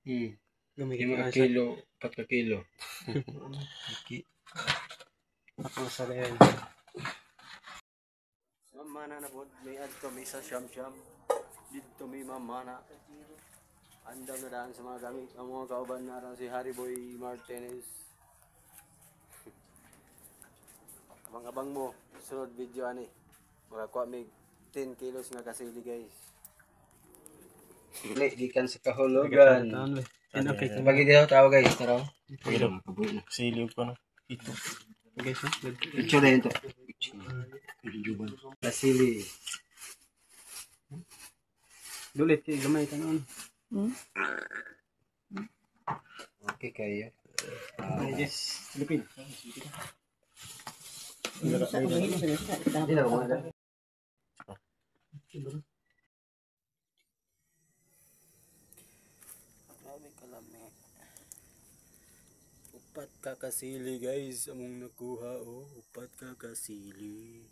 Gamigit ka kilo, 4 ka kilo. Ako sa rin. Mamana na po, may ad kami sa siyam-siyam. Dito may mamana. Andam na daan sa mga gamit. Ang mga kauban na rin si Harry Boy Martinez. Abang-abang mo, sunod video ani. Makakuha may 10 kilos nga kasili guys. Gikan sa kahulugan. Bagi daw tao guys, tara. Silip ko na. Ito. Guys, Picture na ito. Kasili. dulit kay gamay tanon. Okay kayo. Yes, Pilipin. Grabe kalami. Upat kakasili guys, among nakuha oh. Upat kakasili.